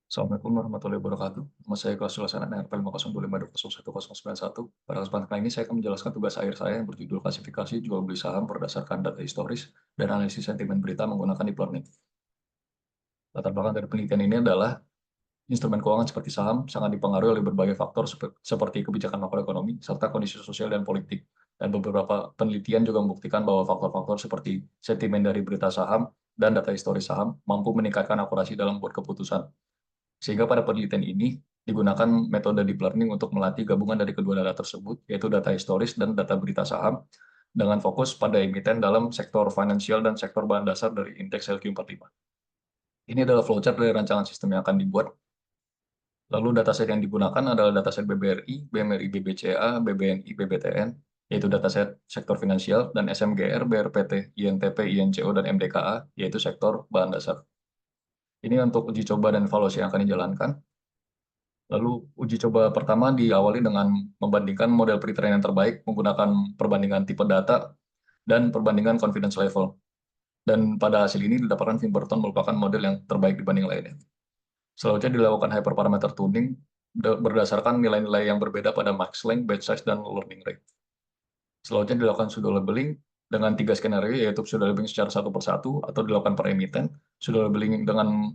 Assalamualaikum warahmatullahi wabarakatuh. Nama saya Kausul Hasan, NPL 50252011091. Pada kesempatan kali ini saya akan menjelaskan tugas akhir saya yang berjudul klasifikasi jual beli saham berdasarkan data historis dan analisis sentimen berita menggunakan deep learning. Latar belakang dari penelitian ini adalah instrumen keuangan seperti saham sangat dipengaruhi oleh berbagai faktor seperti kebijakan makroekonomi serta kondisi sosial dan politik. Dan beberapa penelitian juga membuktikan bahwa faktor-faktor seperti sentimen dari berita saham dan data historis saham mampu meningkatkan akurasi dalam membuat keputusan. Sehingga pada penelitian ini digunakan metode deep learning untuk melatih gabungan dari kedua data tersebut, yaitu data historis dan data berita saham, dengan fokus pada emiten dalam sektor finansial dan sektor bahan dasar dari indeks LQ45. Ini adalah flowchart dari rancangan sistem yang akan dibuat. Lalu dataset yang digunakan adalah dataset BBRI, BMRI BBCA, BBNI BBTN, yaitu dataset sektor finansial, dan SMGR, BRPT, INTP, INCO, dan MDKA, yaitu sektor bahan dasar. Ini untuk uji coba dan evaluasi yang akan dijalankan. Lalu uji coba pertama diawali dengan membandingkan model pre-train yang terbaik menggunakan perbandingan tipe data dan perbandingan confidence level. Dan pada hasil ini didapatkan Pemberton merupakan model yang terbaik dibanding lainnya. Selanjutnya dilakukan hyperparameter tuning berdasarkan nilai-nilai yang berbeda pada max length, batch size, dan learning rate. Selanjutnya dilakukan pseudo labeling dengan 3 skenario, yaitu pseudo labeling secara satu persatu atau dilakukan per emiten, pseudo labeling dengan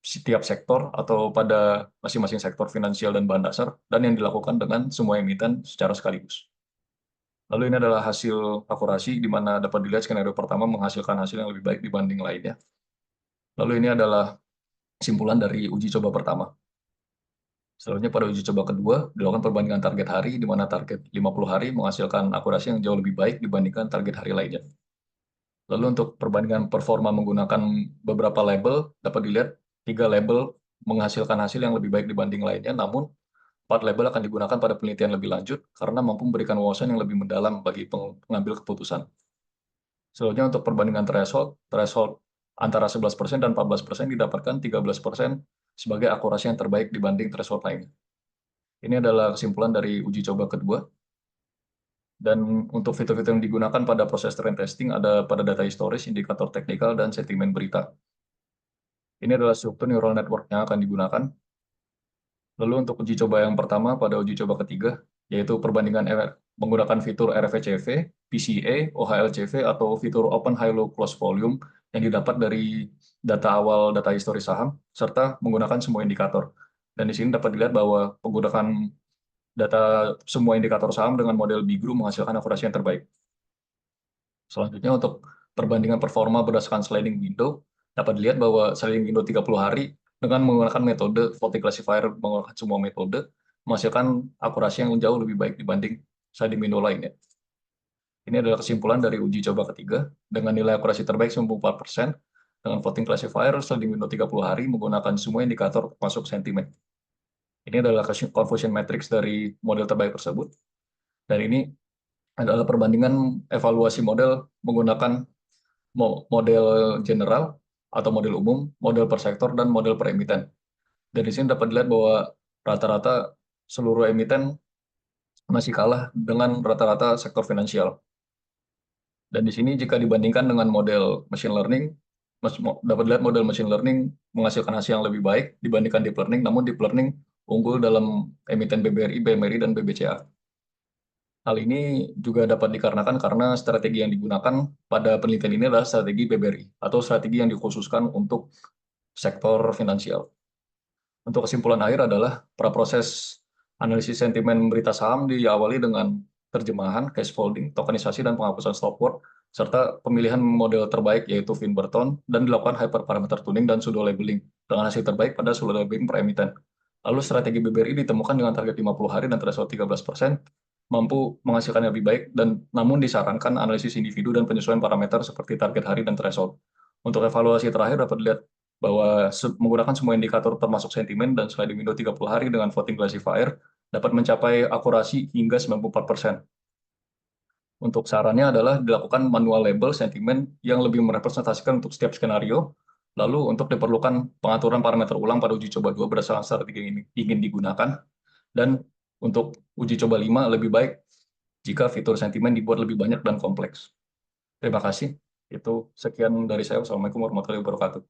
setiap sektor atau pada masing-masing sektor finansial dan bahan dasar, dan yang dilakukan dengan semua emiten secara sekaligus. Lalu ini adalah hasil akurasi di mana dapat dilihat skenario pertama menghasilkan hasil yang lebih baik dibanding lainnya. Lalu ini adalah kesimpulan dari uji coba pertama. Selanjutnya pada uji coba kedua, dilakukan perbandingan target hari, di mana target 50 hari menghasilkan akurasi yang jauh lebih baik dibandingkan target hari lainnya. Lalu untuk perbandingan performa menggunakan beberapa label, dapat dilihat 3 label menghasilkan hasil yang lebih baik dibanding lainnya, namun 4 label akan digunakan pada penelitian lebih lanjut karena mampu memberikan wawasan yang lebih mendalam bagi pengambil keputusan. Selanjutnya untuk perbandingan threshold, threshold antara 11% dan 14% didapatkan 13% sebagai akurasi yang terbaik dibanding threshold lainnya. Ini adalah kesimpulan dari uji coba kedua. Dan untuk fitur-fitur yang digunakan pada proses trend testing ada pada data historis, indikator teknikal, dan sentimen berita. Ini adalah struktur neural network yang akan digunakan. Lalu untuk uji coba yang pertama pada uji coba ketiga, yaitu perbandingan menggunakan fitur RFCV, PCA, OHLCV, atau fitur Open High Low Close Volume yang didapat dari data awal data historis saham, serta menggunakan semua indikator. Dan di sini dapat dilihat bahwa penggunaan data semua indikator saham dengan model Bigru menghasilkan akurasi yang terbaik. Selanjutnya untuk perbandingan performa berdasarkan sliding window, dapat dilihat bahwa sliding window 30 hari dengan menggunakan metode voting classifier menggunakan semua metode, menghasilkan akurasi yang jauh lebih baik dibanding sliding window lainnya. Ini adalah kesimpulan dari uji coba ketiga, dengan nilai akurasi terbaik 94%, dengan voting classifier sliding window 30 hari menggunakan semua indikator termasuk sentimen. Ini adalah confusion matrix dari model terbaik tersebut. Dan ini adalah perbandingan evaluasi model menggunakan model general atau model umum, model per sektor, dan model per emiten. Dari sini dapat dilihat bahwa rata-rata seluruh emiten masih kalah dengan rata-rata sektor finansial. Dan di sini jika dibandingkan dengan model machine learning, dapat dilihat model machine learning menghasilkan hasil yang lebih baik dibandingkan deep learning, namun deep learning unggul dalam emiten BBRI, BMRI, dan BBCA. Hal ini juga dapat dikarenakan karena strategi yang digunakan pada penelitian ini adalah strategi BBRI atau strategi yang dikhususkan untuk sektor finansial. Untuk kesimpulan akhir adalah praproses analisis sentimen berita saham diawali dengan terjemahan, case folding, tokenisasi, dan penghapusan stop word, serta pemilihan model terbaik yaitu Finberton, dan dilakukan hyperparameter tuning dan pseudo labeling dengan hasil terbaik pada pseudo labeling per emiten. Lalu strategi BBRI ditemukan dengan target 50 hari dan threshold 13%, mampu menghasilkan yang lebih baik, dan namun disarankan analisis individu dan penyesuaian parameter seperti target hari dan threshold. Untuk evaluasi terakhir dapat dilihat bahwa menggunakan semua indikator termasuk sentimen dan sliding window 30 hari dengan voting classifier dapat mencapai akurasi hingga 94%. Untuk sarannya adalah dilakukan manual label sentimen yang lebih merepresentasikan untuk setiap skenario. Lalu untuk diperlukan pengaturan parameter ulang pada uji coba 2 berdasarkan strategi yang ingin digunakan. Dan untuk uji coba 5 lebih baik jika fitur sentimen dibuat lebih banyak dan kompleks. Terima kasih. Itu sekian dari saya. Wassalamualaikum warahmatullahi wabarakatuh.